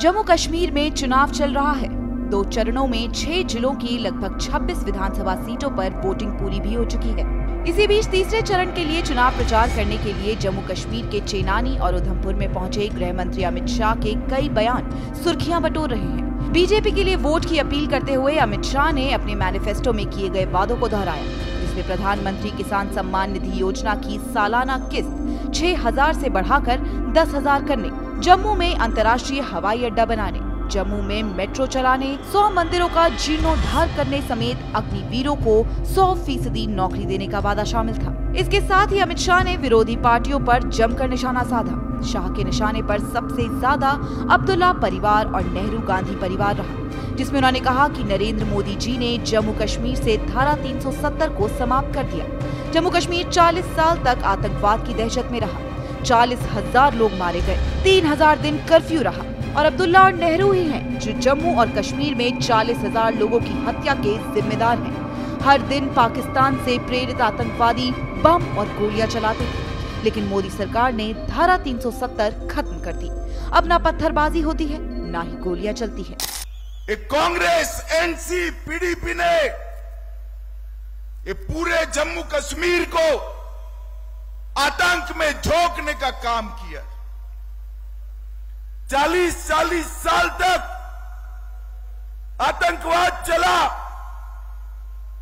जम्मू कश्मीर में चुनाव चल रहा है। 2 चरणों में 6 जिलों की लगभग 26 विधानसभा सीटों पर वोटिंग पूरी भी हो चुकी है। इसी बीच तीसरे चरण के लिए चुनाव प्रचार करने के लिए जम्मू कश्मीर के चेनानी और उधमपुर में पहुंचे गृह मंत्री अमित शाह के कई बयान सुर्खियां बटोर रहे हैं। बीजेपी के लिए वोट की अपील करते हुए अमित शाह ने अपने मैनिफेस्टो में किए गए वादों को दोहराया, जिसमें प्रधानमंत्री किसान सम्मान निधि योजना की सालाना किस्त 6,000 से बढ़ाकर 10,000 करने, जम्मू में अंतर्राष्ट्रीय हवाई अड्डा बनाने, जम्मू में मेट्रो चलाने, 100 मंदिरों का जीर्णोद्धार करने समेत अग्निवीरों को 100% नौकरी देने का वादा शामिल था। इसके साथ ही अमित शाह ने विरोधी पार्टियों पर जमकर निशाना साधा। शाह के निशाने पर सबसे ज्यादा अब्दुल्ला परिवार और नेहरू गांधी परिवार रहा, जिसमें उन्होंने कहा कि नरेंद्र मोदी जी ने जम्मू कश्मीर से धारा 370 को समाप्त कर दिया। जम्मू कश्मीर 40 साल तक आतंकवाद की दहशत में रहा, 40,000 लोग मारे गए, 3,000 दिन कर्फ्यू रहा और अब्दुल्ला और नेहरू ही हैं जो जम्मू और कश्मीर में 40,000 लोगों की हत्या के जिम्मेदार हैं। हर दिन पाकिस्तान से प्रेरित आतंकवादी बम और गोलियां चलाते थे, लेकिन मोदी सरकार ने धारा 370 खत्म कर दी। अब ना पत्थरबाजी होती है, ना ही गोलियां चलती है। कांग्रेस, एनसी, पीडीपी ने ये पूरे जम्मू कश्मीर को आतंक में झोंकने का काम किया। 40 साल तक आतंकवाद चला,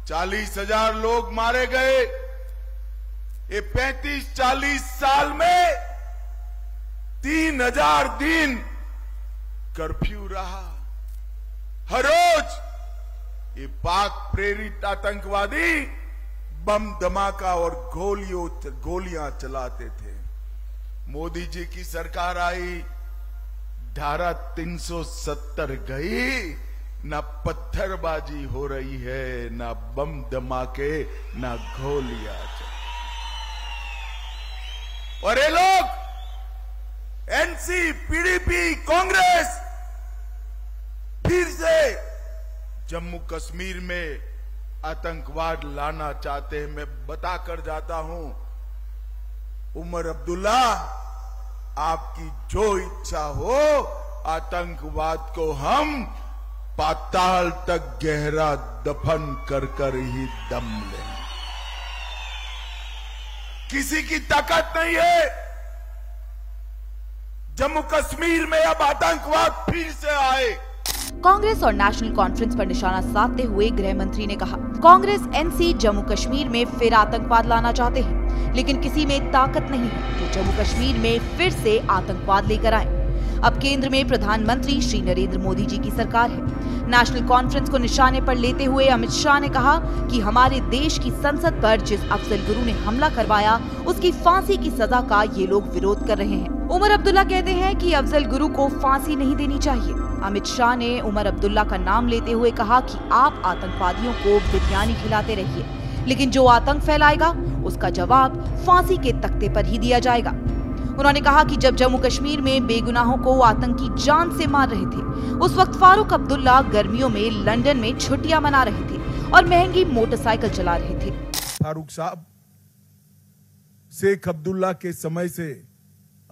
40,000 लोग मारे गए। ये 35-40 साल में 3,000 दिन कर्फ्यू रहा। हर रोज ये पाक प्रेरित आतंकवादी बम धमाका और गोलियां चलाते थे। मोदी जी की सरकार आई, धारा 370 गई, ना पत्थरबाजी हो रही है, ना बम धमाके, ना गोलियां। और ये लोग एनसी, पीडीपी, कांग्रेस फिर से जम्मू कश्मीर में आतंकवाद लाना चाहते हैं। मैं बताकर जाता हूं, उमर अब्दुल्ला, आपकी जो इच्छा हो, आतंकवाद को हम पाताल तक गहरा दफन कर कर ही दम लेंगे। किसी की ताकत नहीं है। जम्मू कश्मीर में अब आतंकवाद फिर से आए। कांग्रेस और नेशनल कॉन्फ्रेंस पर निशाना साधते हुए गृह मंत्री ने कहा, कांग्रेस, एनसी जम्मू कश्मीर में फिर आतंकवाद लाना चाहते हैं, लेकिन किसी में ताकत नहीं है जो जम्मू कश्मीर में फिर से आतंकवाद लेकर आए। अब केंद्र में प्रधानमंत्री श्री नरेंद्र मोदी जी की सरकार है। नेशनल कॉन्फ्रेंस को निशाने पर लेते हुए अमित शाह ने कहा कि हमारे देश की संसद पर जिस अफजल गुरु ने हमला करवाया, उसकी फांसी की सजा का ये लोग विरोध कर रहे हैं। उमर अब्दुल्ला कहते हैं कि अफजल गुरु को फांसी नहीं देनी चाहिए। अमित शाह ने उमर अब्दुल्ला का नाम लेते हुए कहा कि आप आतंकवादियों को बिरयानी खिलाते रहिए, लेकिन जो आतंक फैलाएगा उसका जवाब फांसी के तख्ते पर ही दिया जाएगा। उन्होंने कहा कि जब जम्मू कश्मीर में बेगुनाहों को आतंकी जान से मार रहे थे, उस वक्त फारूक अब्दुल्ला गर्मियों में लंदन में छुट्टियां मना रहे थे और महंगी मोटरसाइकिल चला रहे थे। फारूक साहब, शेख अब्दुल्ला के समय से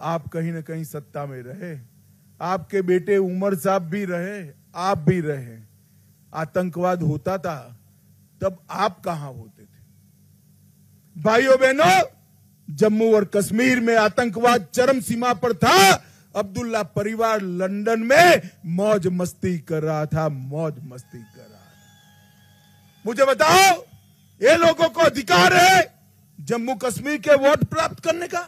आप कहीं न कहीं सत्ता में रहे, आपके बेटे उमर साहब भी रहे, आप भी रहे। आतंकवाद होता था तब आप कहां होते थे? भाइयों बहनों, जम्मू और कश्मीर में आतंकवाद चरम सीमा पर था। अब्दुल्ला परिवार लंदन में मौज मस्ती कर रहा था, मौज मस्ती कर रहा था। मुझे बताओ, ये लोगों को अधिकार है जम्मू कश्मीर के वोट प्राप्त करने का?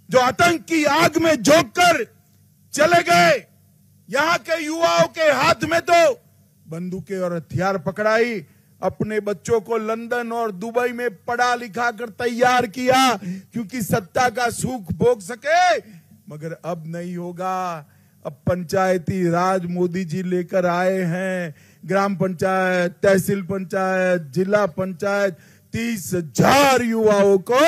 जो आतंक की आग में झोंक कर चले गए, यहां के युवाओं के हाथ में तो बंदूकें और हथियार पकड़ाई, अपने बच्चों को लंदन और दुबई में पढ़ा लिखा कर तैयार किया क्योंकि सत्ता का सुख भोग सके। मगर अब नहीं होगा। अब पंचायती राज मोदी जी लेकर आए हैं। ग्राम पंचायत, तहसील पंचायत, जिला पंचायत, 30,000 युवाओं को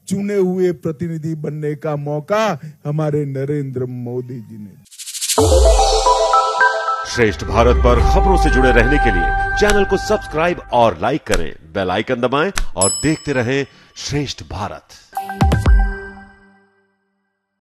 चुने हुए प्रतिनिधि बनने का मौका हमारे नरेंद्र मोदी जी ने। श्रेष्ठ भारत पर खबरों से जुड़े रहने के लिए चैनल को सब्सक्राइब और लाइक करें, बेल आइकन दबाएं और देखते रहें श्रेष्ठ भारत।